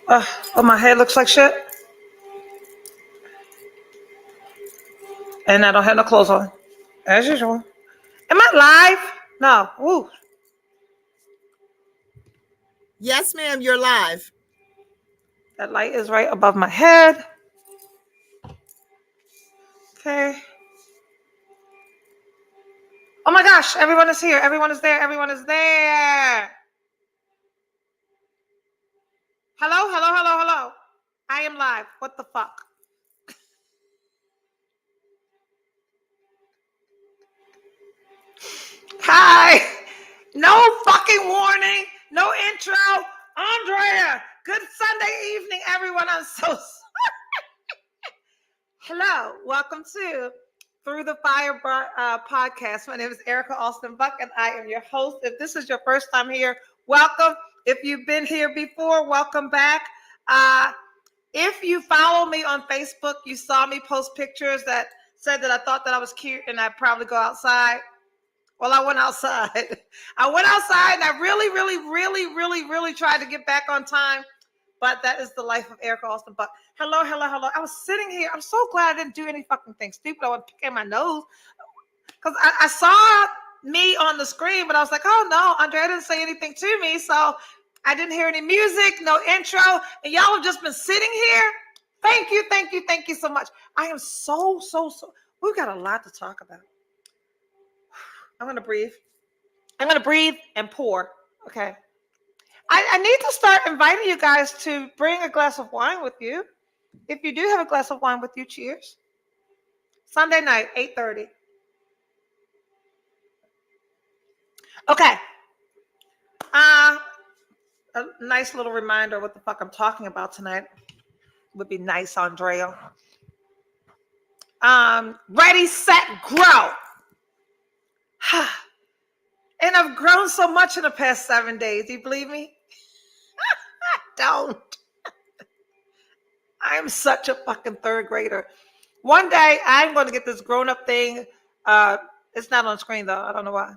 Oh, my head looks like shit, and I don't have no clothes on, as usual. Am I live? No. Ooh, Yes, ma'am, you're live. that light is right above my head. Okay. Oh my gosh, everyone is here. Everyone is there. Everyone is there. Hello, hello, hello, hello. I am live. What the fuck? Hi. No fucking warning. No intro. Andrea. Good Sunday evening, everyone. I'm so sorry. Hello. Welcome to Through the Fire podcast. My name is Erica Austin Buck, and I am your host. If this is your first time here, welcome. If you've been here before, welcome back. If you follow me on Facebook, you saw me post pictures that said that I thought that I was cute and I'd probably go outside. Well, I went outside. I went outside and I really tried to get back on time. But that is the life of Erica Austin. But hello, hello, hello. I was sitting here. I'm so glad I didn't do any fucking thing stupid. I was picking my nose because I saw me on the screen, but I was like, oh no, Andrea didn't say anything to me. So I didn't hear any music, no intro. And y'all have just been sitting here. Thank you, thank you, thank you so much. I am so. We've got a lot to talk about. I'm going to breathe. I'm going to breathe and pour. Okay. I need to start inviting you guys to bring a glass of wine with you. If you do have a glass of wine with you, cheers. Sunday night, 8:30. Okay. A nice little reminder of what the fuck I'm talking about tonight would be nice, Andrea. Ready, set, grow. And I've grown so much in the past 7 days. Do you believe me? Don't. I'm such a fucking third grader. One day I'm going to get this grown-up thing. It's not on screen though. I don't know why.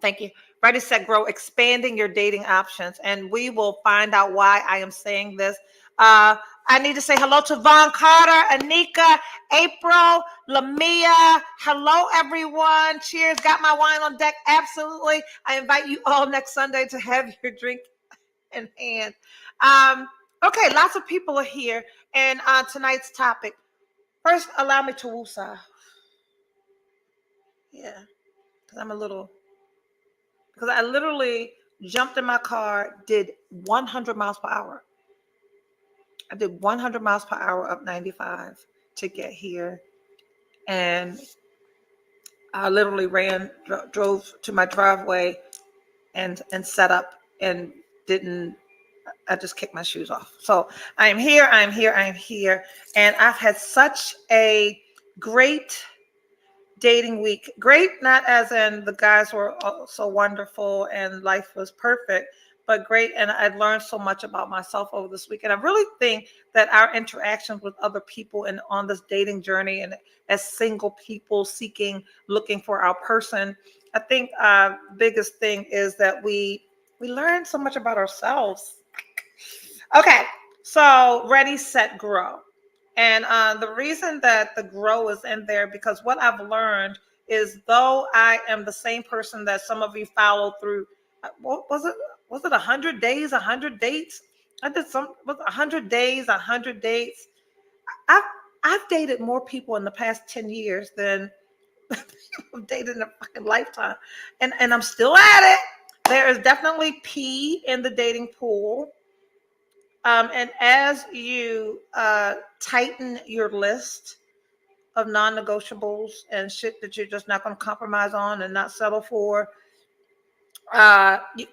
Thank you. Ready, set, grow, expanding your dating options. And we will find out why I am saying this. I need to say hello to Von Carter, Anika, April, Lamia. Hello, everyone. Cheers. Got my wine on deck. Absolutely. I invite you all next Sunday to have your drink in hand. Okay, lots of people are here. And tonight's topic. First, allow me to woosah. Yeah, because I literally jumped in my car, did 100 miles per hour. I did 100 miles per hour up 95 to get here. And I literally drove to my driveway and set up and I just kicked my shoes off. So I am here. And I've had such a great dating week. Great, not as in the guys were so wonderful and life was perfect, but great. And I learned so much about myself over this week. And I really think that our interactions with other people and on this dating journey and as single people looking for our person, I think the biggest thing is that we learn so much about ourselves. Okay, so ready, set, grow. And the reason that the grow is in there, because what I've learned is though I am the same person that some of you follow through, what was it? Was it 100 days, 100 dates? I did was 100 days, 100 dates. I've, I've dated more people in the past 10 years than I've dated in a fucking lifetime. And I'm still at it. There is definitely pee in the dating pool. And as you tighten your list of non-negotiables and shit that you're just not going to compromise on and not settle for,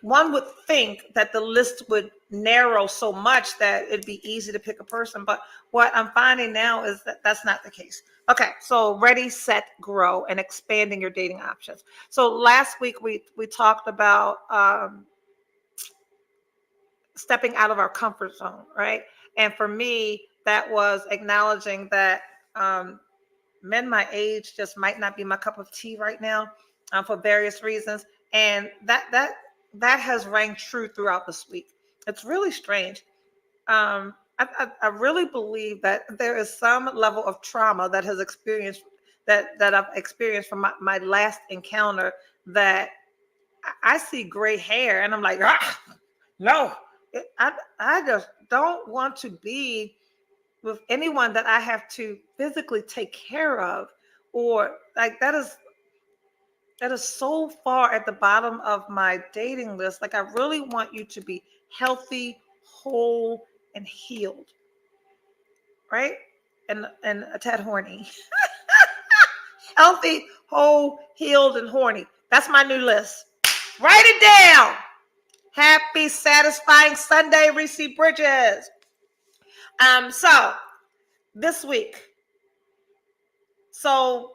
one would think that the list would narrow so much that it'd be easy to pick a person. But what I'm finding now is that that's not the case. Okay, so ready, set, grow, and expanding your dating options. So last week we talked about stepping out of our comfort zone, right? And for me, that was acknowledging that men my age just might not be my cup of tea right now for various reasons, and that has rang true throughout this week. It's really strange. I really believe that there is some level of trauma that has experienced that I've experienced from my last encounter, that I see gray hair and I'm like, ah, no, I just don't want to be with anyone that I have to physically take care of, or like that is so far at the bottom of my dating list. Like, I really want you to be healthy, whole, and healed, right? And a tad horny. Healthy, whole, healed, and horny. That's my new list. Write it down. Happy, satisfying Sunday, Reese Bridges. So this week. So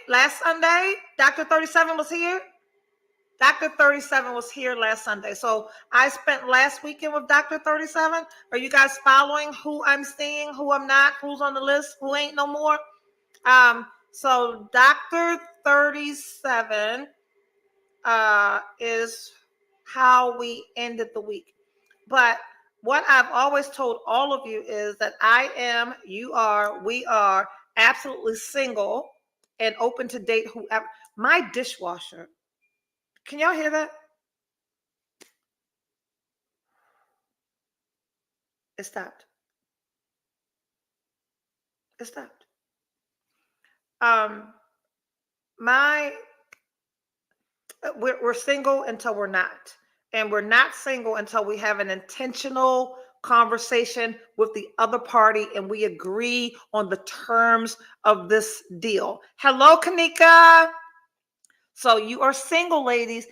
last Sunday, Dr. 37 was here. Dr. 37 was here last Sunday. So I spent last weekend with Dr. 37. Are you guys following who I'm seeing, who I'm not, who's on the list, who ain't no more? So Dr. 37 is how we ended the week. But what I've always told all of you is that I am, you are, we are absolutely single and open to date whoever. My dishwasher, can y'all hear that? It stopped. It stopped. Um, my we're single until we're not, and we're not single until we have an intentional conversation with the other party and we agree on the terms of this deal. Hello, Kanika. So you are single, ladies.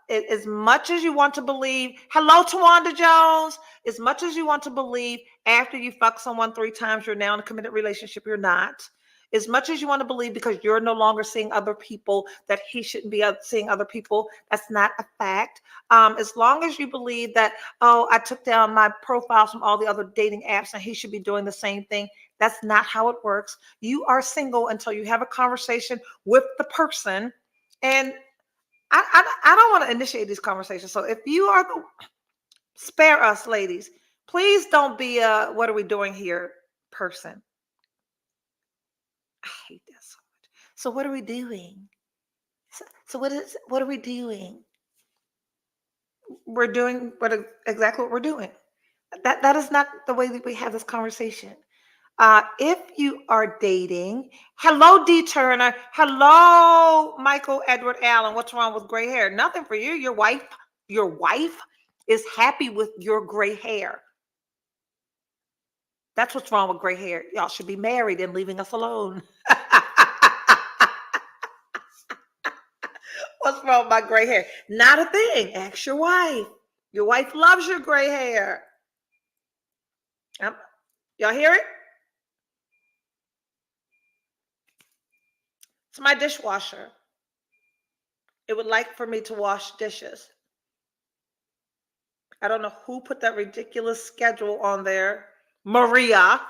As much as you want to believe, hello, Tawanda Jones. As much as you want to believe after you fuck someone 3 times, you're now in a committed relationship, you're not. As much as you want to believe because you're no longer seeing other people that he shouldn't be seeing other people, that's not a fact. As long as you believe that, oh, I took down my profiles from all the other dating apps and he should be doing the same thing, that's not how it works. You are single until you have a conversation with the person. And I don't want to initiate these conversations. So if you are spare us, ladies, please don't be a what are we doing here person. I hate that so much. So what are we doing? So what are we doing? We're doing exactly what we're doing. That is not the way that we have this conversation. If you are dating, hello, D. Turner. Hello, Michael Edward Allen. What's wrong with gray hair? Nothing for you. Your wife is happy with your gray hair. That's what's wrong with gray hair. Y'all should be married and leaving us alone. What's wrong with my gray hair? Not a thing. Ask your wife. Your wife loves your gray hair. Y'all hear it? It's my dishwasher. It would like for me to wash dishes. I don't know who put that ridiculous schedule on there. Maria.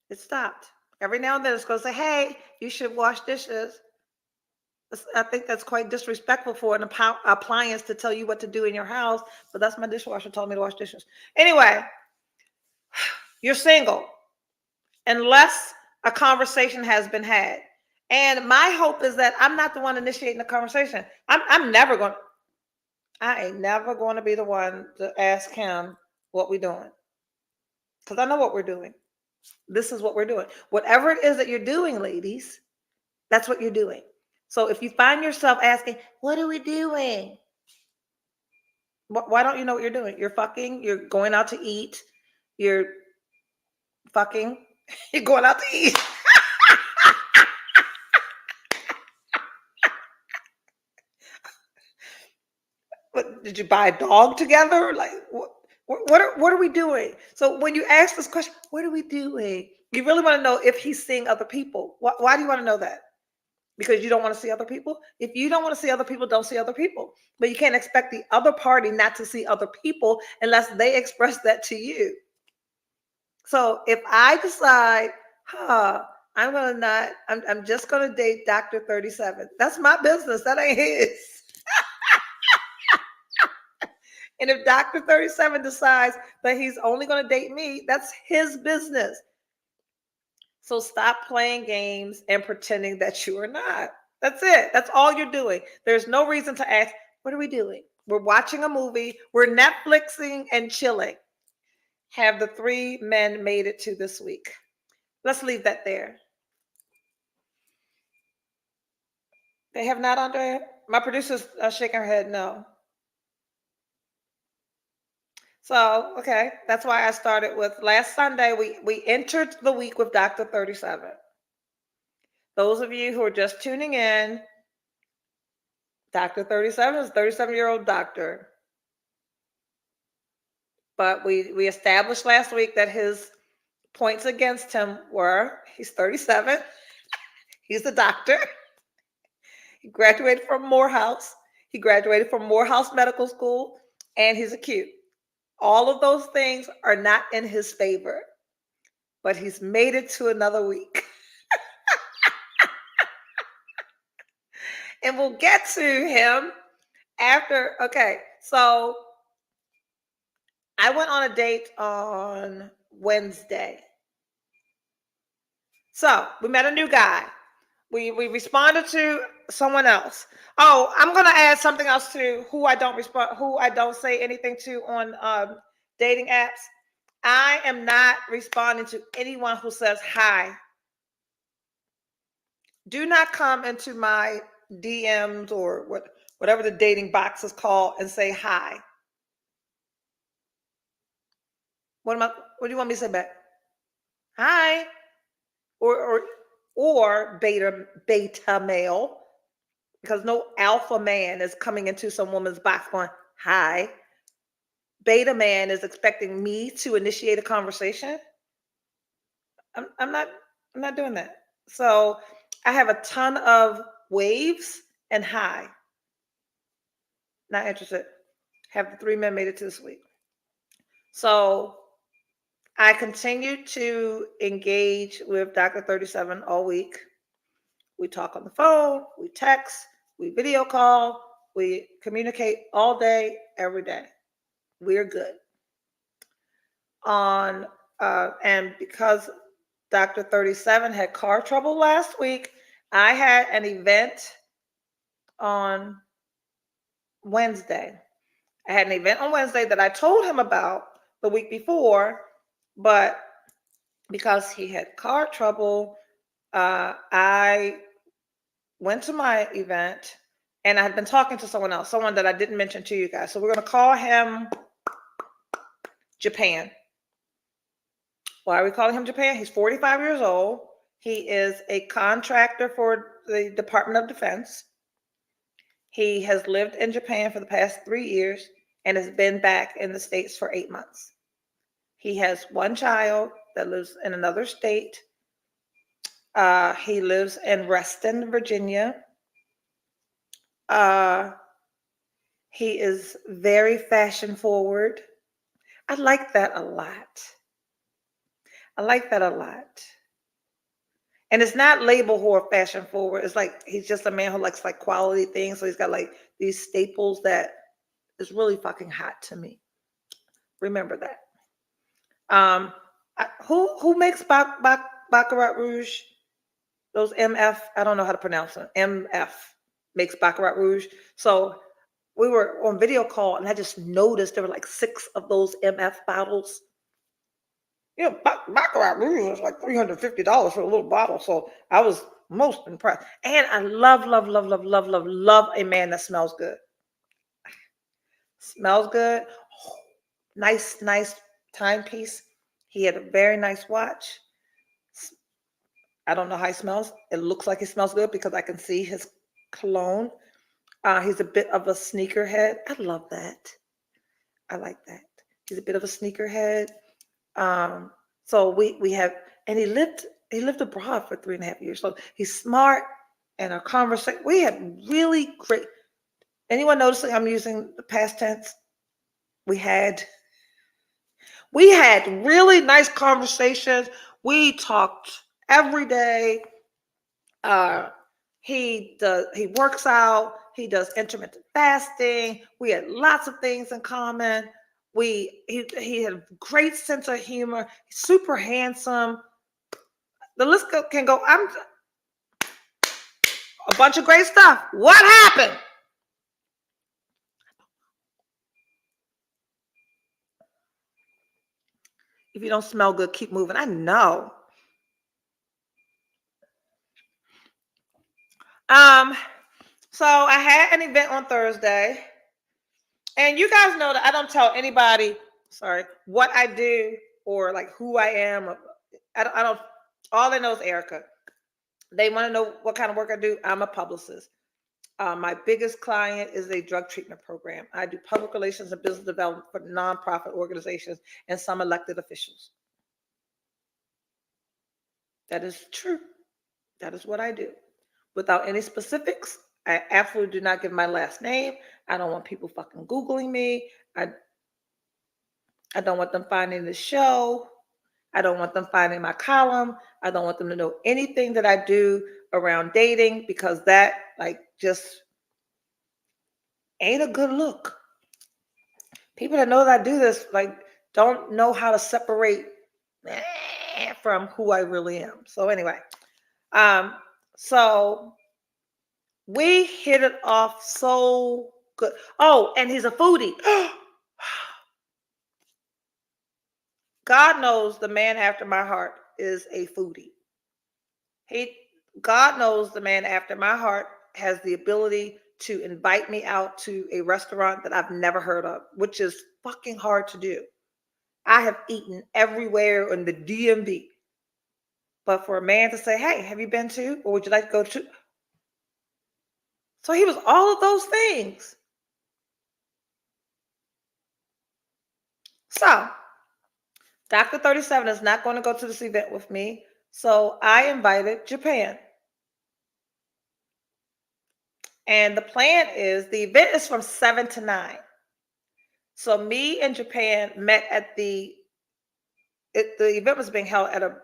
It stopped. Every now and then it's going to say, hey, you should wash dishes. I think that's quite disrespectful for an appliance to tell you what to do in your house, but that's my dishwasher told me to wash dishes. Anyway, you're single unless a conversation has been had. And my hope is that I'm not the one initiating the conversation. I ain't never going to be the one to ask him what we're doing. Because I know what we're doing. This is what we're doing. Whatever it is that you're doing, ladies, that's what you're doing. So if you find yourself asking, what are we doing? Why don't you know what you're doing? You're fucking, you're going out to eat, you're fucking, you're going out to eat. But did you buy a dog together? Like, what are we doing? So when you ask this question, what are we doing? You really want to know if he's seeing other people. Why do you want to know that? Because you don't want to see other people? If you don't want to see other people, don't see other people. But you can't expect the other party not to see other people unless they express that to you. So if I decide, I'm just gonna date Dr. 37. That's my business. That ain't his. And if Dr. 37 decides that he's only going to date me, that's his business. So stop playing games and pretending that you are not. That's it. That's all you're doing. There's no reason to ask, what are we doing? We're watching a movie. We're Netflixing and chilling. Have the three men made it to this week? Let's leave that there. They have not, Andrea? My producer's shaking her head no. So, okay, that's why I started with last Sunday. We entered the week with Dr. 37. Those of you who are just tuning in, Dr. 37 is a 37-year-old doctor. But we established last week that his points against him were he's 37, he's a doctor, he graduated from Morehouse, he graduated from Morehouse Medical School, and he's acute. All of those things are not in his favor, but he's made it to another week. And we'll get to him after. Okay, so I went on a date on Wednesday. So we met a new guy. We responded to someone else. Oh, I'm gonna add something else to who I don't say anything to on dating apps. I am not responding to anyone who says hi. Do not come into my DMs or whatever the dating box is called and say hi. What do you want me to say back? Hi. Or beta male, because no alpha man is coming into some woman's box going, hi. Beta man is expecting me to initiate a conversation. I'm not doing that. So I have a ton of waves and hi. Not interested. Have the three men made it to this week? So I continue to engage with Dr. 37 all week. We talk on the phone, we text, we video call, we communicate all day, every day. We're good. And because Dr. 37 had car trouble last week, I had an event on Wednesday. I had an event on Wednesday that I told him about the week before, but because he had car trouble, I went to my event and I had been talking to someone else, someone that I didn't mention to you guys. So we're going to call him Japan. Why are we calling him Japan? He's 45 years old. He is a contractor for the Department of Defense. He has lived in Japan for the past 3 years and has been back in the States for 8 months. He has one child that lives in another state. He lives in Reston, Virginia. He is very fashion forward. I like that a lot. And it's not label whore fashion forward. It's like he's just a man who likes like quality things. So he's got like these staples that is really fucking hot to me. Remember that. Who makes Baccarat Rouge? Those MF, I don't know how to pronounce them. MF makes Baccarat Rouge. So we were on video call and I just noticed there were like 6 of those MF bottles. You know, Baccarat Rouge was like $350 for a little bottle. So I was most impressed. And I love a man that smells good. Smells good. Nice timepiece. He had a very nice watch. I don't know how he smells. It looks like he smells good because I can see his cologne. He's a bit of a sneakerhead. I love that. I like that. He's a bit of a sneakerhead. So we have, and he lived abroad for 3.5 years. So he's smart, and our conversation, we had really great. Anyone noticing I'm using the past tense? We had really nice conversations. We talked every day. He works out, he does intermittent fasting. We had lots of things in common. He had a great sense of humor, super handsome. The list can go. I'm a bunch of great stuff. What happened? If you don't smell good, keep moving. I know. So I had an event on Thursday, and you guys know that I don't tell anybody, what I do or like who I am. I don't. All they know is Erica. They want to know what kind of work I do. I'm a publicist. My biggest client is a drug treatment program. I do public relations and business development for nonprofit organizations and some elected officials. That is true. That is what I do. Without any specifics, I absolutely do not give my last name. I don't want people fucking Googling me. I don't want them finding the show. I don't want them finding my column. I don't want them to know anything that I do around dating because that just ain't a good look. People that know that I do this don't know how to separate from who I really am. So anyway, so we hit it off so good. Oh, and he's a foodie. God knows the man after my heart is a foodie. God knows the man after my heart has the ability to invite me out to a restaurant that I've never heard of, which is fucking hard to do. I have eaten everywhere in the DMV. But for a man to say, hey, have you been to, or would you like to go to? So he was all of those things. So Dr. 37 is not going to go to this event with me. So I invited Japan. And the plan is the event is from 7 to 9. So me and Japan met at the event was being held at a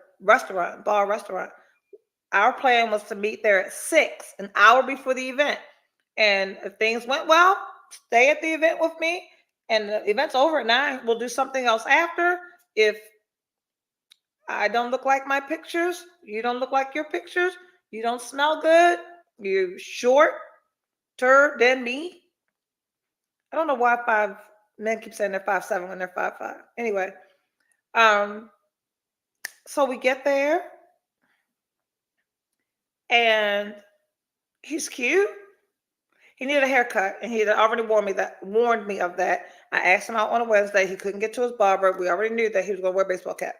bar restaurant. Our plan was to meet there at 6, an hour before the event. And if things went well, stay at the event with me. And the event's over at 9. We'll do something else after. If I don't look like my pictures, you don't look like your pictures, you don't smell good, you're shorter than me. I don't know why men keep saying they're 5'7" when they're 5'5". Anyway, so we get there, and he's cute. He needed a haircut, and he had already warned me of that. I asked him out on a Wednesday. He couldn't get to his barber. We already knew that he was going to wear a baseball cap.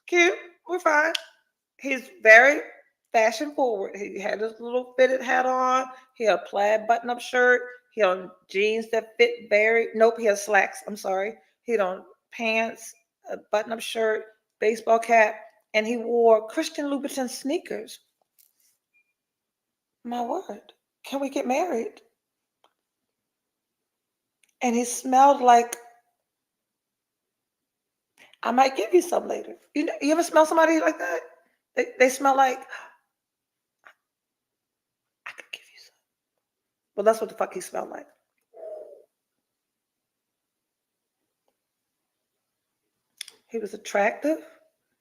Cute. We're fine. He's very fashion forward. He had his little fitted hat on. He had a plaid button-up shirt. He had on jeans that fit he had slacks. I'm sorry. He had on pants, a button-up shirt, baseball cap, and he wore Christian Louboutin sneakers. My word. Can we get married? And he smelled like, I might give you some later. You ever smell somebody like that? They smell like, I could give you some. Well, that's what the fuck he smelled like. He was attractive.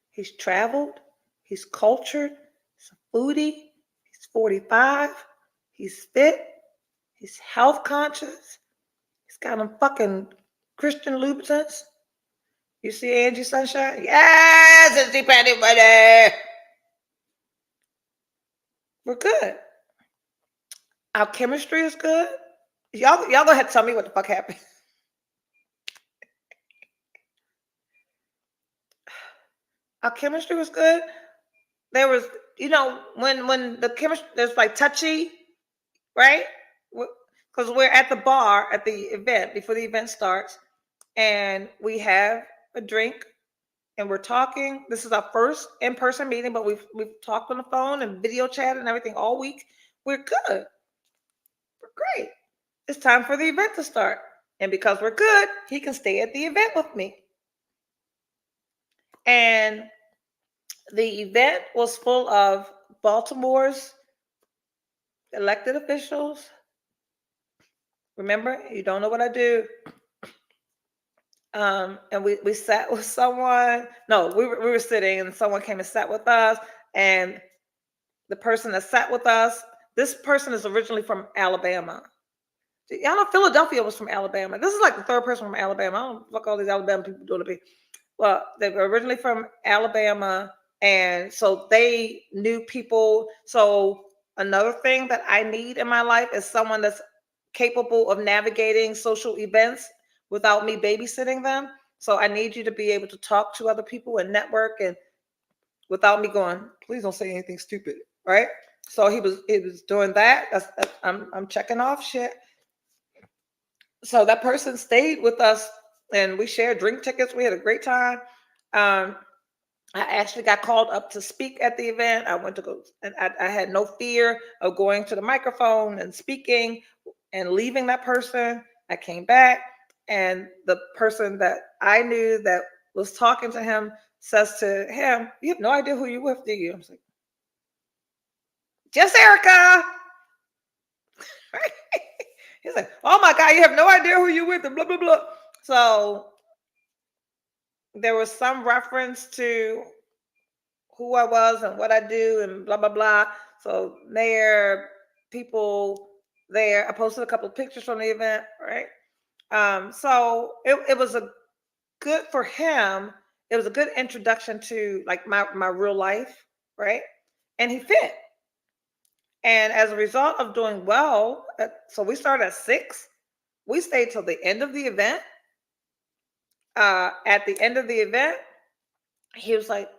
He's traveled. He's cultured. He's a foodie. He's 45. He's fit. He's health conscious. He's got them fucking Christian Louboutins. You see Angie Sunshine? Yes, it's dependent money. We're good. Our chemistry is good. Y'all go ahead and tell me what the fuck happened. Our chemistry was good. There was, when the chemistry, there's like touchy, right? Because we're at the bar at the event before the event starts, and we have a drink, and we're talking. This is our first in-person meeting, but we've talked on the phone and video chat and everything all week. We're good. We're great. It's time for the event to start. And because we're good, he can stay at the event with me. And the event was full of Baltimore's elected officials. Remember, you don't know what I do. And we sat with someone. No, we were sitting, and someone came and sat with us. And the person that sat with us, this person is originally from Alabama. Y'all know Philadelphia was from Alabama. This is like the third person from Alabama. I don't fuck all these Alabama people doing to be. Well, they were originally from Alabama, and so they knew people. So another thing that I need in my life is someone that's capable of navigating social events without me babysitting them. So I need you to be able to talk to other people and network, and without me going, please don't say anything stupid, right? So he was doing that. I'm checking off shit. So that person stayed with us, and we shared drink tickets. We had a great time. Um, I actually got called up to speak at the event. I went to go, and I had no fear of going to the microphone and speaking and leaving that person. I came back, and the person that I knew that was talking to him says to him, "You have no idea who you're with, do you?" I was like, "Just Erica." Right? He's like, "Oh my God, you have no idea who you're with," and blah blah blah. So there was some reference to who I was and what I do and blah blah blah. So there, people there. I posted a couple of pictures from the event, right? So it was a good for him. It was a good introduction to like my real life, right? And he fit. And as a result of doing well, so we started at 6. We stayed till the end of the event. At the end of the event, he was like,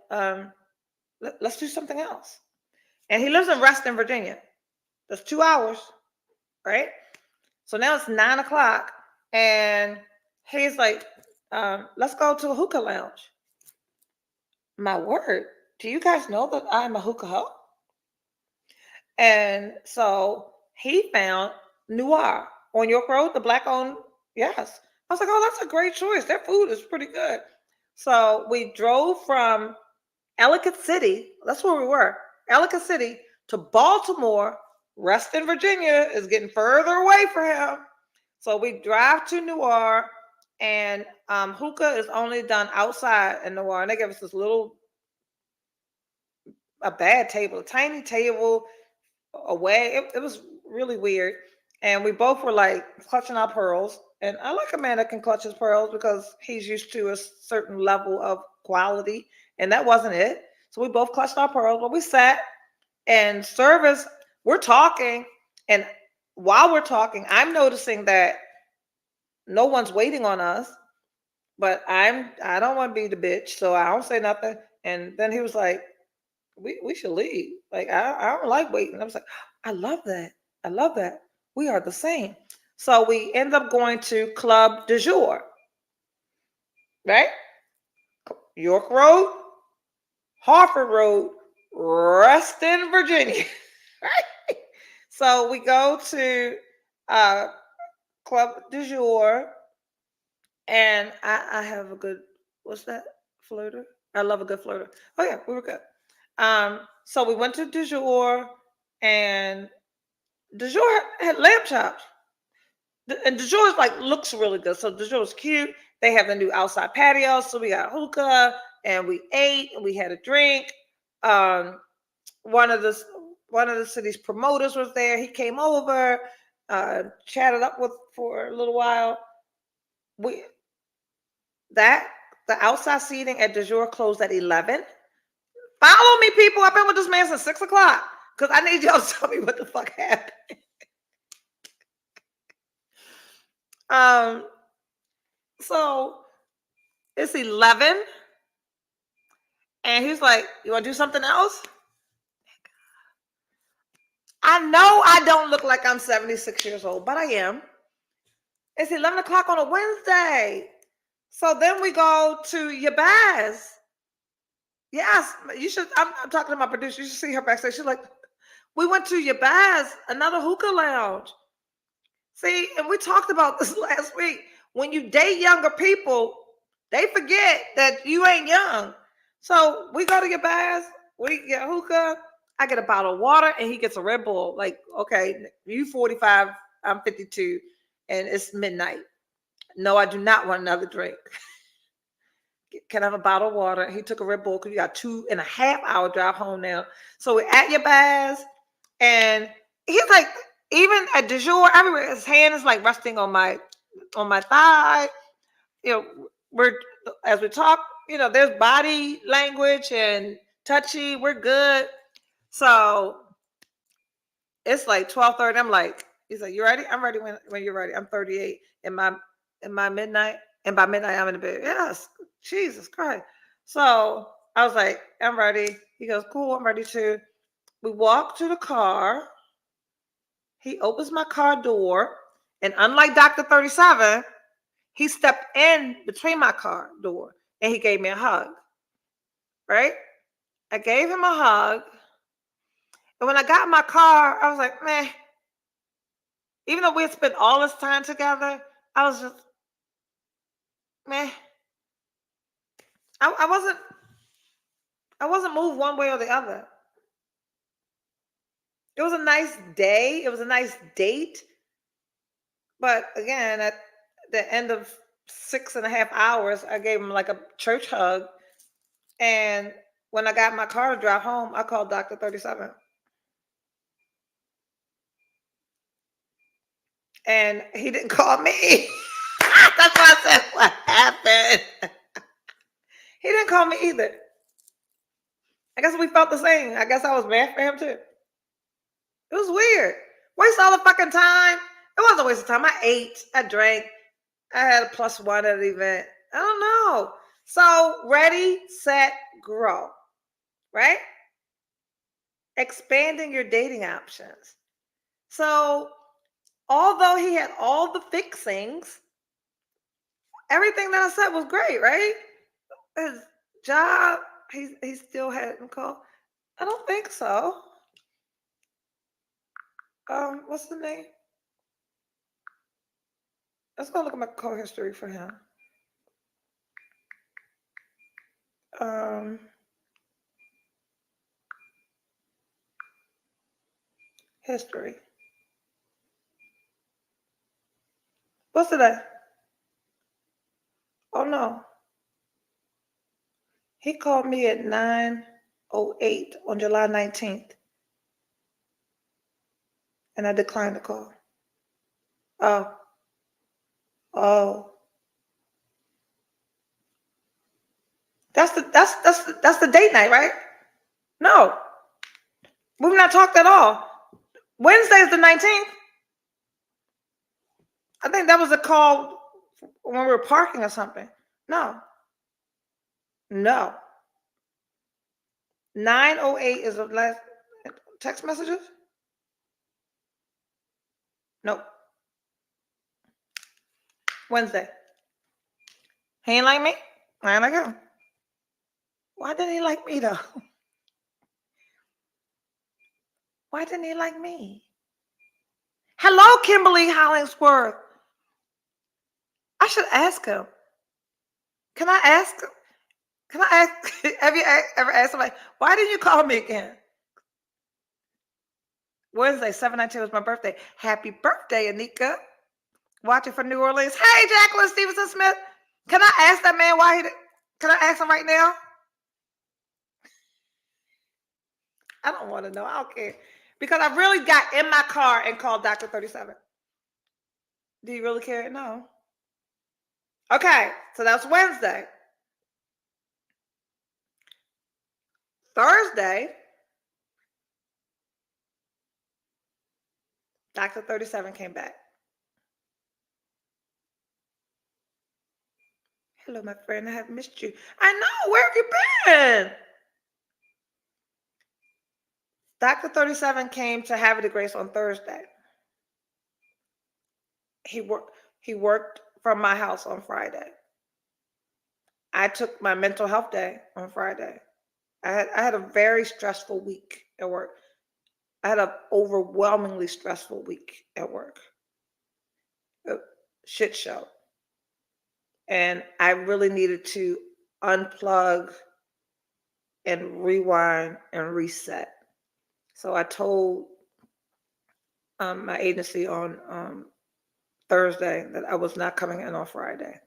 let's do something else. And he lives in Reston, Virginia. That's 2 hours, right? So now it's 9 o'clock, and he's like, let's go to a hookah lounge. My word, do you guys know that I'm a hookah hoe? And so he found Noir on York Road, the black owned. Yes. I was like, oh, that's a great choice. Their food is pretty good. So we drove from Ellicott City. That's where we were. Ellicott City to Baltimore. Reston, Virginia is getting further away for him. So we drive to Noir, and hookah is only done outside in Noir. And they gave us this a bad table, a tiny table away. It was really weird. And we both were like clutching our pearls. And I like a man that can clutch his pearls because he's used to a certain level of quality. And that wasn't it. So we both clutched our pearls, but we sat and service, we're talking. And while we're talking, I'm noticing that no one's waiting on us, but I don't want to be the bitch, so I don't say nothing. And then he was like, we should leave. Like, I don't like waiting. I was like, I love that. I love that. We are the same. So we end up going to Club du Jour, right? York Road, Harford Road, Reston, Virginia. Right? So we go to Club du Jour, and I have a good, what's that? Flirter? I love a good flirter. Oh yeah, we were good. So we went to du jour, and du jour had lamb chops. And du jour is like looks really good. So du jour is cute. They have the new outside patio. So we got hookah, and we ate, and we had a drink. Um, one of the city's promoters was there. He came over, chatted up with for a little while. We that the outside seating at du jour closed at 11. Follow me, people. I've been with this man since 6 o'clock because I need y'all to tell me what the fuck happened. Um, so it's 11, and he's like, "You want to do something else?" I know I don't look like I'm 76 years old, but I am. It's 11 o'clock on a Wednesday. So then we go to Yabaz. Yes, you should. I'm talking to my producer. You should see her backstage. She's like, we went to Yabaz, another hookah lounge. See, and we talked about this last week. When you date younger people, they forget that you ain't young. So we go to Yabaz, we get hookah, I get a bottle of water and he gets a Red Bull. Like, okay, you 45, I'm 52, and it's midnight. No, I do not want another drink. Can I have a bottle of water? He took a Red Bull because you got 2.5 hour drive home now. So we're at your baths, and he's like, even at du jour, everywhere, his hand is like resting on my thigh. You know, we're as we talk, there's body language and touchy. We're good. So it's like 12:30. I'm like, he's like, you ready? I'm ready when you're ready. I'm 38. In my midnight, and by midnight I'm in the bed. Yes, Jesus Christ. So I was like, I'm ready. He goes, cool, I'm ready too. We walk to the car. He opens my car door, and unlike Dr. 37, he stepped in between my car door and he gave me a hug. Right? I gave him a hug. And when I got in my car, I was like, man, even though we had spent all this time together, I was just, man, I wasn't moved one way or the other. It was a nice day. It was a nice date. But again, at the end of 6.5 hours, I gave him like a church hug. And when I got in my car to drive home, I called Dr. 37. And he didn't call me. That's why I said, what happened? He didn't call me either. I guess we felt the same. I guess I was mad for him too. It was weird. Waste all the fucking time. It wasn't a waste of time. I ate, I drank, I had a +1 at the event. I don't know. So ready, set, grow. Right? Expanding your dating options. So although he had all the fixings, everything that I said was great, right? His job, he still hadn't called. I don't think so. What's the name? Let's go look at my call history for him. History. What's today? Oh no. He called me at 9:08 on July 19th. And I declined the call. Oh. Oh. That's the date night, right? No. We've not talked at all. Wednesday is the 19th. I think that was a call when we were parking or something. No. No. 9:08 is the last text messages? Nope. Wednesday. He ain't like me? I ain't like him. Why didn't he like me though? Why didn't he like me? Hello, Kimberly Hollingsworth. I should ask him. Can I ask him? Can I ask? Have you ever asked somebody, why didn't you call me again? Wednesday, 7/19 was my birthday. Happy birthday, Anika. Watching from New Orleans. Hey, Jacqueline Stevenson Smith. Can I ask that man why he did? Can I ask him right now? I don't want to know. I don't care. Because I really got in my car and called Dr. 37. Do you really care? No. Okay, so that's Wednesday. Thursday, Dr. 37 came back. Hello, my friend. I have missed you. I know. Where have you been? Dr. 37 came to Havre de Grace on Thursday. He worked from my house on Friday. I took my mental health day on Friday. I had a very stressful week at work. I had an overwhelmingly stressful week at work. A shit show. And I really needed to unplug and rewind and reset. So I told my agency on Thursday that I was not coming in on Friday,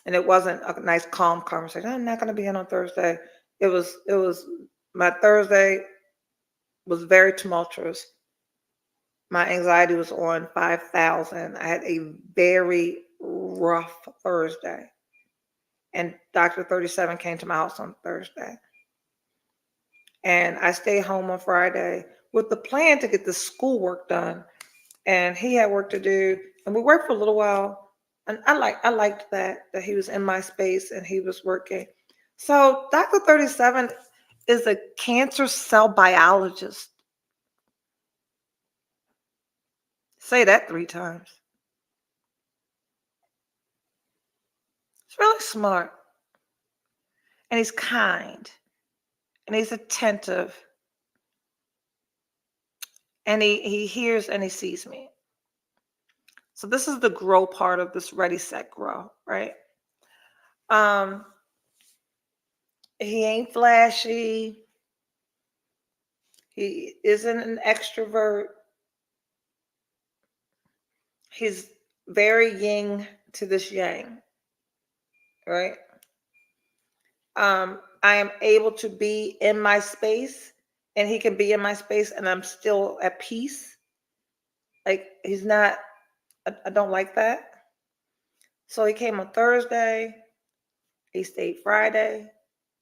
and it wasn't a nice calm conversation. I'm not going to be in on Thursday. It was my Thursday was very tumultuous. My anxiety was on 5,000. I had a very rough Thursday, and Dr. 37 came to my house on Thursday, and I stayed home on Friday with the plan to get the schoolwork done, and he had work to do, and we worked for a little while, and I liked that he was in my space and he was working. So Dr. 37 is a cancer cell biologist. Say that 3 times. He's really smart, and he's kind, and he's attentive, and he hears and he sees me. So this is the grow part of this ready set grow, right? Um, he ain't flashy. He isn't an extrovert. He's very yin to this yang, right? I am able to be in my space, and he can be in my space, and I'm still at peace. Like he's not. I don't like that. So he came on Thursday. He stayed Friday.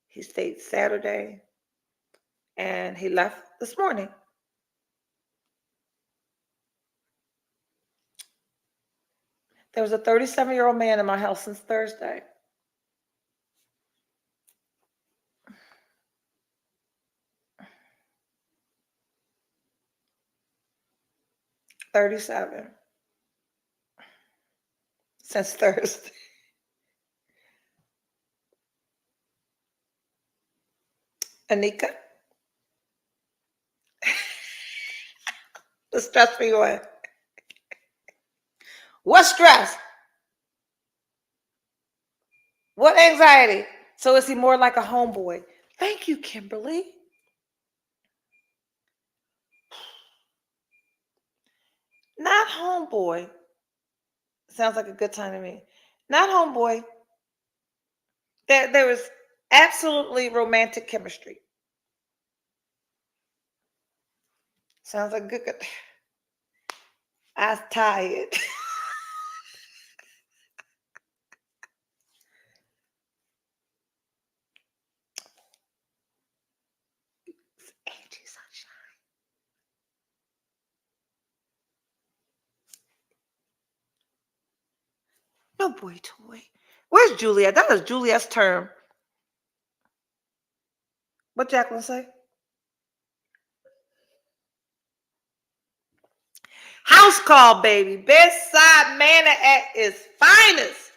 He stayed Saturday, and he left this morning. There was a 37-year-old man in my house since Thursday. 37 since Thursday. Anika, the stress me on. What stress? What anxiety? So is he more like a homeboy? Thank you, Kimberly. Not homeboy. Sounds like a good time to me. Not homeboy. There was absolutely romantic chemistry. Sounds like good. I was tired. Angie Sunshine. No boy toy. Where's Juliet? That is Juliet's term. What Jacqueline say? House call, baby. Bedside manner at its finest.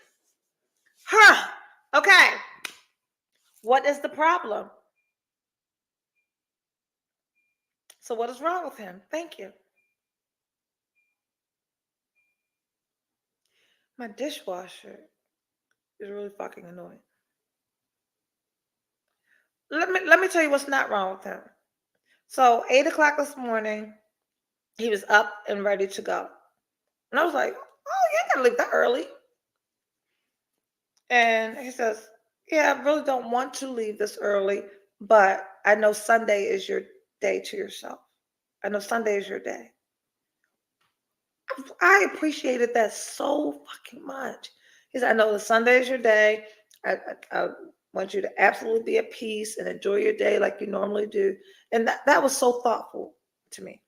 Huh. Okay. What is the problem? So what is wrong with him? Thank you. My dishwasher is really fucking annoying. Let me tell you what's not wrong with him. So 8 o'clock this morning, he was up and ready to go. And I was like, oh, you ain't gotta leave that early. And he says, yeah, I really don't want to leave this early, but I know Sunday is your day to yourself. I know Sunday is your day. I appreciated that so fucking much. He said, I know that Sunday is your day. I want you to absolutely be at peace and enjoy your day like you normally do. And that was so thoughtful to me.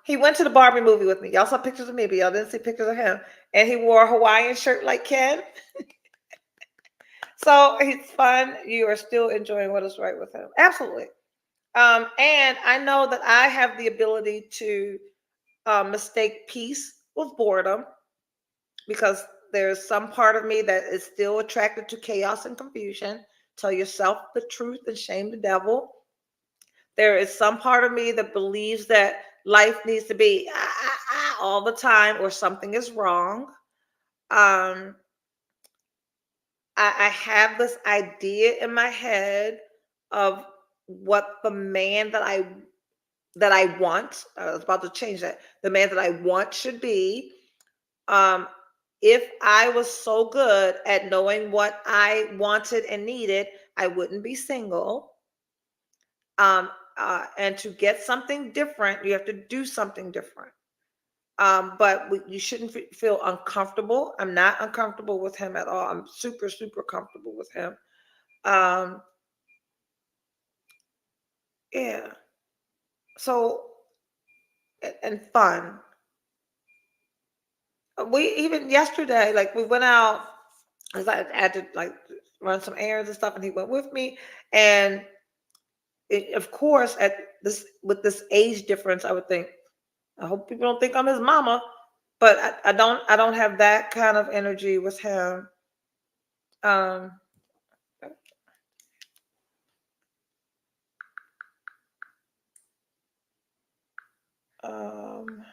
He went to the Barbie movie with me. Y'all saw pictures of me, but y'all didn't see pictures of him. And he wore a Hawaiian shirt like Ken. So he's fun. You are still enjoying what is right with him. Absolutely. And I know that I have the ability to mistake peace with boredom, because there's some part of me that is still attracted to chaos and confusion. Tell yourself the truth and shame the devil. There is some part of me that believes that life needs to be all the time or something is wrong. Um, I have this idea in my head of what the man that I that I want, I was about to change that. The man that I want should be, um, if I was so good at knowing what I wanted and needed, I wouldn't be single. Um, and to get something different, you have to do something different. But you shouldn't feel uncomfortable. I'm not uncomfortable with him at all. I'm super, super comfortable with him. Um, yeah. So, and fun. We even yesterday, like we went out, because I had to like run some errands and stuff, and he went with me. And of course, at this with this age difference, I would think, I hope people don't think I'm his mama, but I don't have that kind of energy with him. Um, um,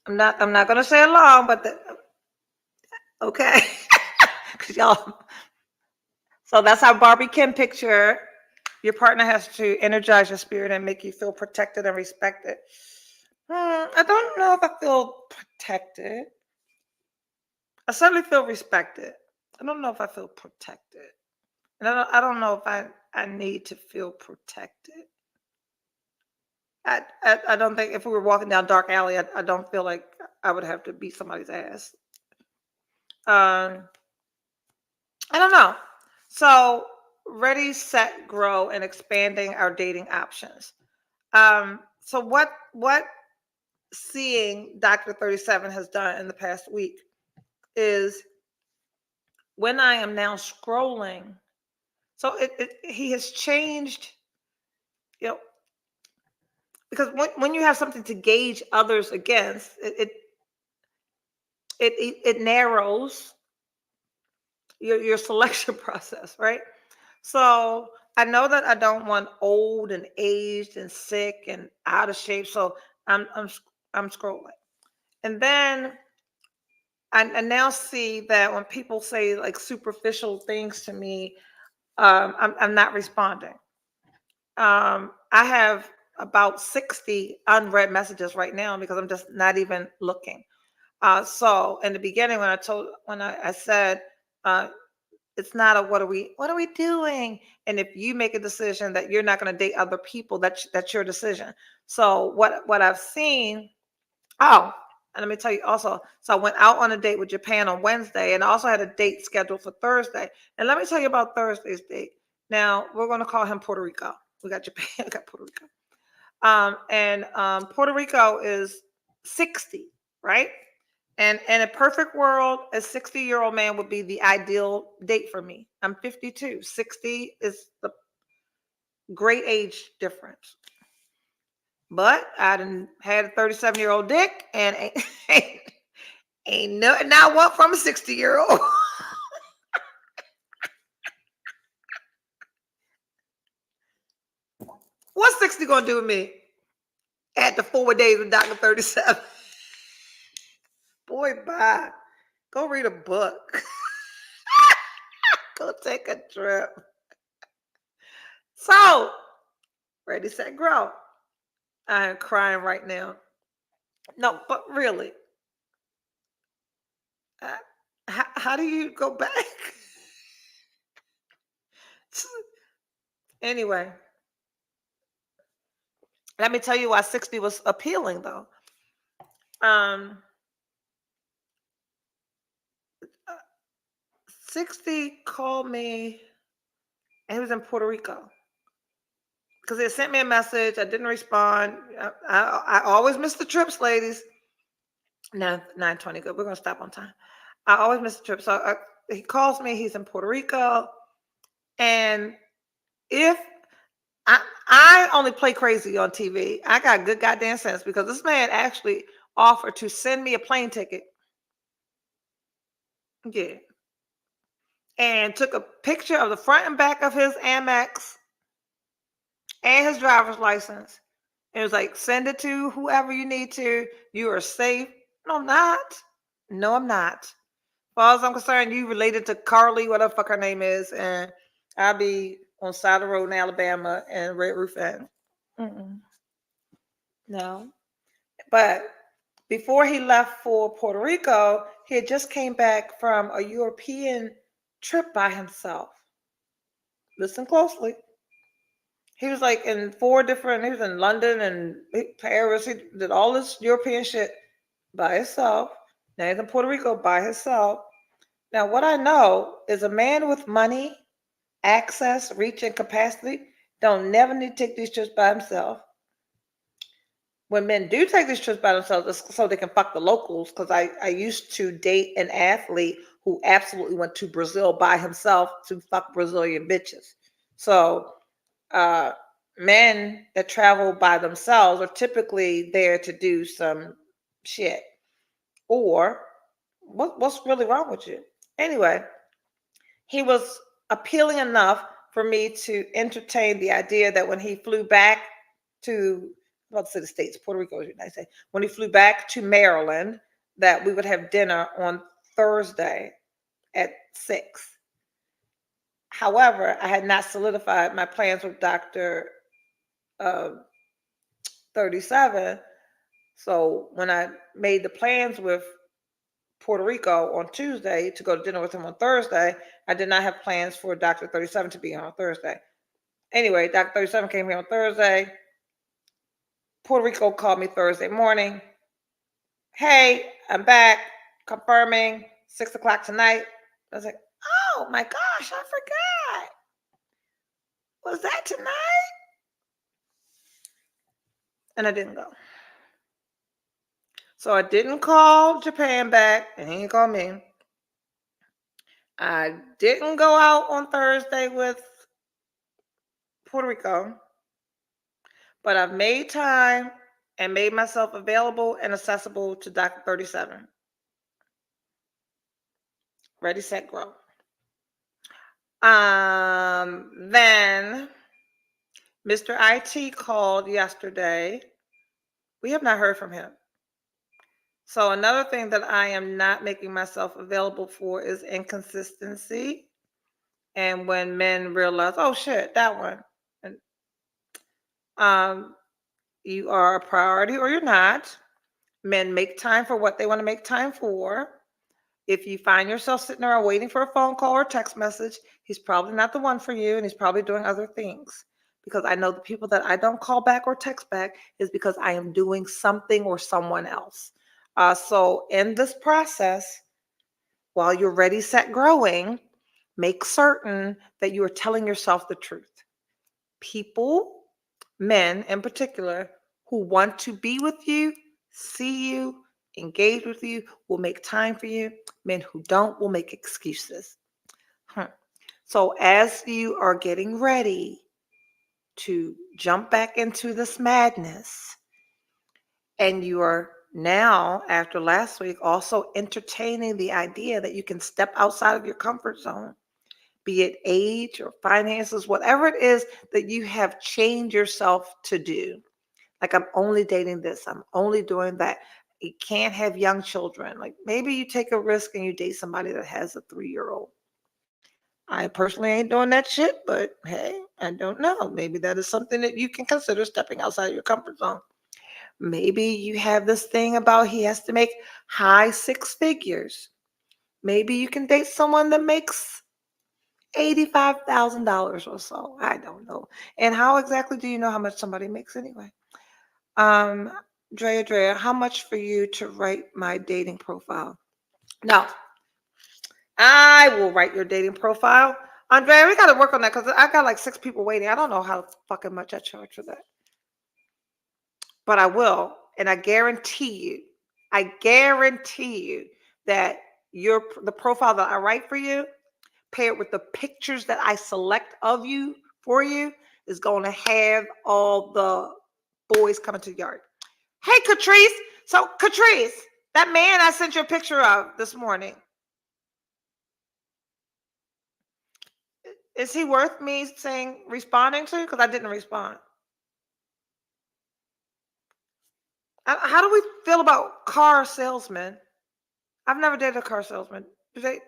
I'm not gonna say it long, but okay, 'cause y'all. So that's our Barbie Kim picture. Your partner has to energize your spirit and make you feel protected and respected. I don't know if I feel protected. I certainly feel respected. I don't know if I feel protected. And I don't know if I need to feel protected. I don't think if we were walking down dark alley, I don't feel like I would have to beat somebody's ass. Um, I don't know. So ready, set, grow, and expanding our dating options. So what seeing Dr. 37 has done in the past week is when I am now scrolling. So he has changed, you know, because when you have something to gauge others against, it narrows your selection process, right? So I know that I don't want old and aged and sick and out of shape. So I'm scrolling, and then I now see that when people say like superficial things to me, I'm not responding. I have about 60 unread messages right now because I'm just not even looking. So in the beginning, when I said, uh, it's not a what are we doing? And if you make a decision that you're not going to date other people, that's your decision. So what I've seen. Oh, and let me tell you also. So I went out on a date with Japan on Wednesday, and I also had a date scheduled for Thursday. And let me tell you about Thursday's date. Now we're going to call him Puerto Rico. We got Japan, we got Puerto Rico. Puerto Rico is 60, right? And in a perfect world, a 60-year-old man would be the ideal date for me. I'm 52. 60 is the great age difference. But I done had a 37-year-old dick and ain't nothing I want from a 60-year-old. What's 60 gonna do with me? At the 4 days with Dr. 37. Boy, bye. Go read a book. Go take a trip. So, ready, set, grow. I am crying right now. No, but really, uh, how do you go back? Anyway, let me tell you why 60 was appealing, though. Um, uh, 60 called me, and he was in Puerto Rico because they sent me a message. I didn't respond. I always miss the trips, ladies. No, 9:20. Good. We're gonna stop on time. I always miss the trip. So he calls me. He's in Puerto Rico, and if I only play crazy on TV, I got good goddamn sense because this man actually offered to send me a plane ticket. Yeah, and took a picture of the front and back of his Amex and his driver's license, It was like, send it to whoever you need to. You are safe. No, I'm not. No, I'm not. As far as I'm concerned, you related to Carly, whatever the fuck her name is, and I'll be on side of the road in Alabama and Red Roof Inn. No. But before he left for Puerto Rico, he had just came back from a European trip by himself. Listen closely. He was like in he was in London and Paris. He did all this European shit by himself. Now he's in Puerto Rico by himself. Now, what I know is a man with money, access, reach, and capacity don't never need to take these trips by himself. When men do take these trips by themselves, it's so they can fuck the locals. Because I used to date an athlete who absolutely went to Brazil by himself to fuck Brazilian bitches. So uh, men that travel by themselves are typically there to do some shit. Or what's really wrong with you? Anyway, he was appealing enough for me to entertain the idea that when he flew back to, well, to the States, Puerto Rico, I say, when he flew back to Maryland, that we would have dinner on Thursday at 6. However, I had not solidified my plans with Dr. 37. So when I made the plans with Puerto Rico on Tuesday to go to dinner with him on Thursday, I did not have plans for Dr. 37 to be here on Thursday. Anyway, Dr. 37 came here on Thursday. Puerto Rico called me Thursday morning. Hey, I'm back, confirming 6 o'clock tonight. I was like, oh my gosh, I forgot. Was that tonight? And I didn't go. So I didn't call Japan back, and he didn't call me. I didn't go out on Thursday with Puerto Rico, but I've made time and made myself available and accessible to Dr. 37. Ready, set, grow. Then Mr. IT called yesterday. We have not heard from him. So another thing that I am not making myself available for is inconsistency. And when men realize, oh shit, that one. And, you are a priority or you're not. Men make time for what they want to make time for. If you find yourself sitting around waiting for a phone call or a text message, he's probably not the one for you, and he's probably doing other things. Because I know the people that I don't call back or text back is because I am doing something or someone else. So in this process, while you're ready, set, growing, make certain that you are telling yourself the truth. People, men in particular, who want to be with you, see you, engage with you, will make time for you. Men who don't will make excuses. So as you are getting ready to jump back into this madness, and you are now, after last week, also entertaining the idea that you can step outside of your comfort zone, be it age or finances, whatever it is that you have changed yourself to do. Like, I'm only dating this, I'm only doing that. You can't have young children. Like, maybe you take a risk and you date somebody that has a 3-year-old. I personally ain't doing that shit, but hey, I don't know. Maybe that is something that you can consider stepping outside your comfort zone. Maybe you have this thing about he has to make high 6 figures. Maybe you can date someone that makes $85,000 or so. I don't know. And how exactly do you know how much somebody makes anyway? Drea, how much for you to write my dating profile? No, I will write your dating profile. Andrea, we got to work on that because I got like 6 people waiting. I don't know how fucking much I charge for that. But I will. And I guarantee you that the profile that I write for you, paired with the pictures that I select of you for you, is going to have all the boys coming to the yard. Hey, Catrice. So, Catrice, that man I sent you a picture of this morning, is he worth me responding to? Because I didn't respond. How do we feel about car salesmen? I've never dated a car salesman. Do they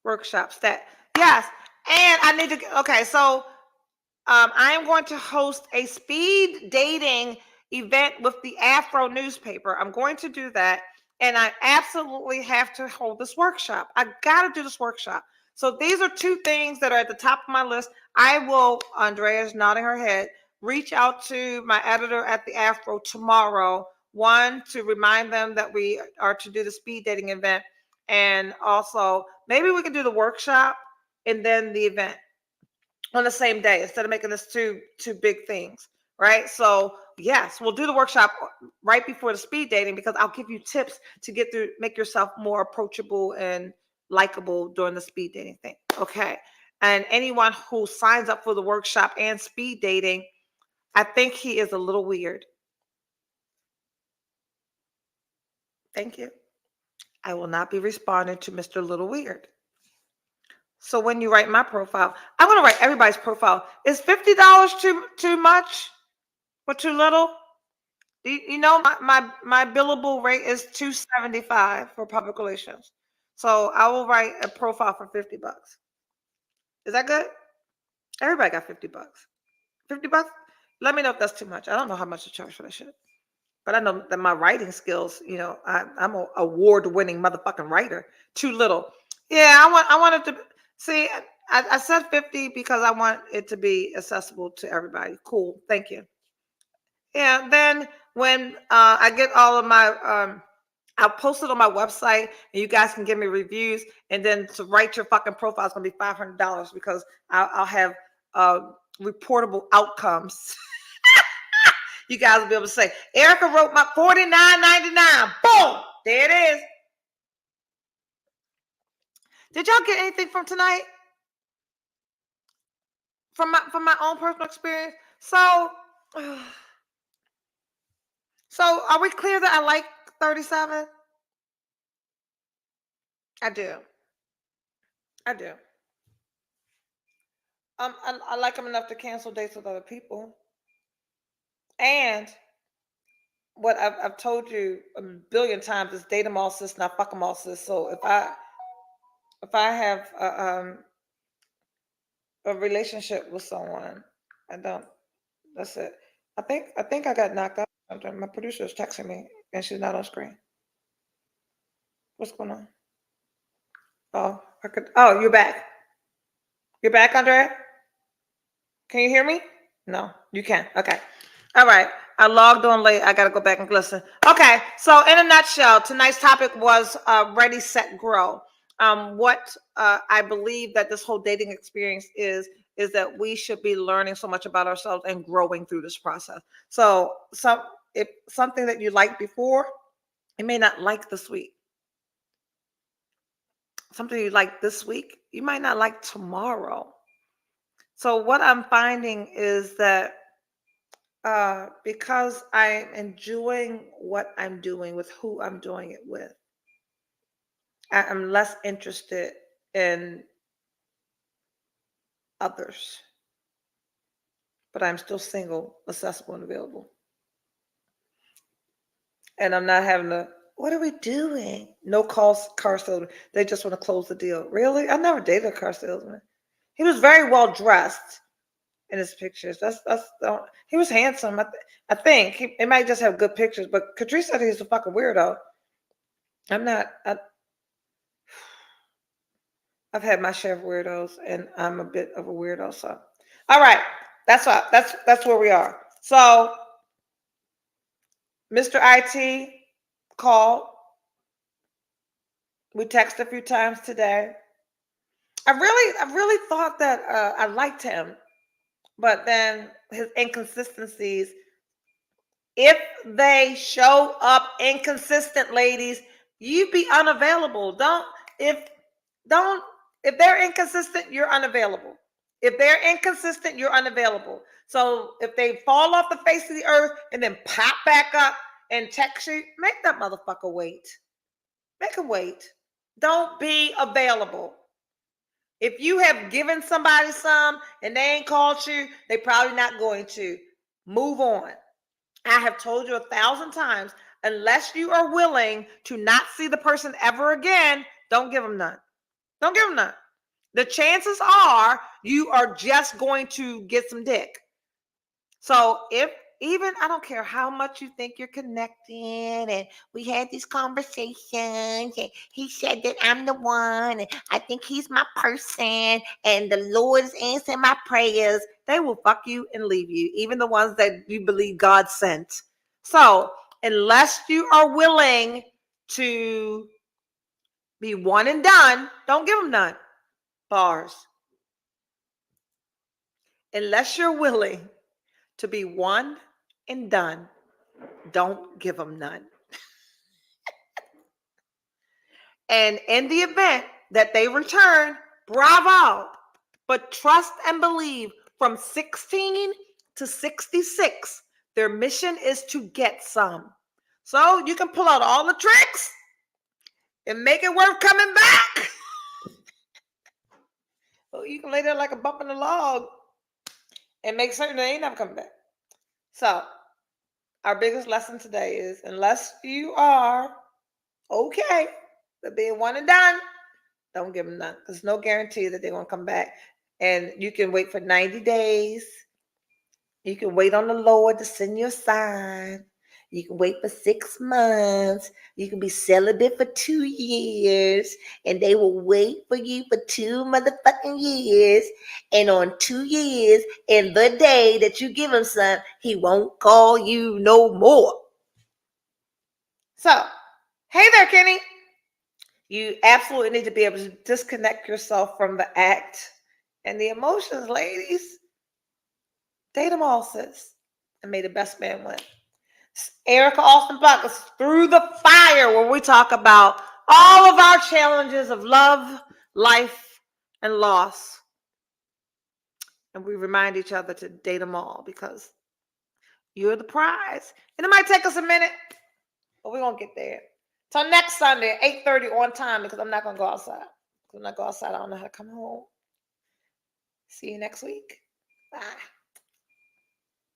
workshops that? Yes. And I need to. Okay, so I am going to host a speed dating event with the Afro newspaper. I'm going to do that. And I absolutely have to hold this workshop. I got to do this workshop. So these are two things that are at the top of my list. I will, Andrea's nodding her head, reach out to my editor at the Afro tomorrow. One, to remind them that we are to do the speed dating event. And also, maybe we can do the workshop and then the event on the same day instead of making this two big things, right? So yes, we'll do the workshop right before the speed dating because I'll give you tips to get through, make yourself more approachable and likable during the speed dating thing. Okay. And anyone who signs up for the workshop and speed dating, I think he is a little weird. Thank you. I will not be responding to Mr. Little Weird. So when you write my profile, I'm going to write everybody's profile. Is $50 too much or too little? You know, my billable rate is $275 for public relations. So I will write a profile for $50. Is that good? Everybody got $50. $50? Let me know if that's too much. I don't know how much to charge for that shit. But I know that my writing skills, you know, I'm an award-winning motherfucking writer. Too little. Yeah, I wanted to see. I said 50 because I want it to be accessible to everybody. Cool. Thank you. Yeah. Then when I get all of my, I'll post it on my website, and you guys can give me reviews. And then to write your fucking profile is gonna be $500 because I'll have reportable outcomes. You guys will be able to say, Erica wrote my $49.99. Boom! There it is. Did y'all get anything from tonight? From my own personal experience? So so are we clear that I like 37? I do. I do. I like them enough to cancel dates with other people. And what I've told you a billion times is date them all, sis, not fuck them all, sis. So if I have a relationship with someone, I don't. That's it. I think I got knocked out. My producer is texting me, and she's not on screen. What's going on? Oh, I could. Oh, you're back. You're back, Andrea. Can you hear me? No, you can. Okay. All right. I logged on late. I got to go back and listen. Okay. So, in a nutshell, tonight's topic was ready, set, grow. What I believe that this whole dating experience is that we should be learning so much about ourselves and growing through this process. So, if something that you liked before, you may not like this week. Something you like this week, you might not like tomorrow. So, what I'm finding is that because I'm enjoying what I'm doing with who I'm doing it with, I'm less interested in others, but I'm still single, accessible, and available. And I'm not having to, what are we doing? No calls, car salesman. They just want to close the deal. Really? I never dated a car salesman. He was very well dressed in his pictures. He was handsome. I think he might just have good pictures, but Catrice said he's a fucking weirdo. I'm not. I've had my share of weirdos, and I'm a bit of a weirdo. So, all right, that's where we are. So, Mr. IT called. We texted a few times today. I really thought that I liked him, but then his inconsistencies. If they show up inconsistent, ladies, you be unavailable. Don't if they're inconsistent, you're unavailable. If they're inconsistent, you're unavailable. So if they fall off the face of the earth and then pop back up and text you, make that motherfucker wait. Make him wait. Don't be available. If you have given somebody some and they ain't called you, they probably not going to. Move on. I have told you 1,000 times, unless you are willing to not see the person ever again, don't give them none. Don't give them none. The chances are you are just going to get some dick. So if even I don't care how much you think you're connecting, and we had these conversations, and he said that I'm the one, and I think he's my person, and the Lord is answering my prayers, they will fuck you and leave you, even the ones that you believe God sent. So unless you are willing to be one and done, don't give them none. Bars. Unless you're willing to be one and done, don't give them none. And in the event that they return, bravo. But trust and believe, from 16 to 66, their mission is to get some. So you can pull out all the tricks and make it worth coming back. Well, you can lay there like a bump in the log and make certain they ain't never coming back. So our biggest lesson today is, unless you are okay with being one and done, don't give them none. There's no guarantee that they're going to come back. And you can wait for 90 days. You can wait on the Lord to send you a sign. You can wait for 6 months. You can be celibate for 2 years. And they will wait for you for 2 motherfucking years. And on 2 years, and the day that you give him some, he won't call you no more. So, hey there, Kenny. You absolutely need to be able to disconnect yourself from the act and the emotions, ladies. Date them all, sis. And may the best man win. Erica Austin Buck is Through the Fire, where we talk about all of our challenges of love, life, and loss. And we remind each other to date them all, because you're the prize. And it might take us a minute, but we're going to get there. Till next Sunday at 8:30 on time, because I'm not going to go outside. When I go outside, I don't know how to come home. See you next week. Bye.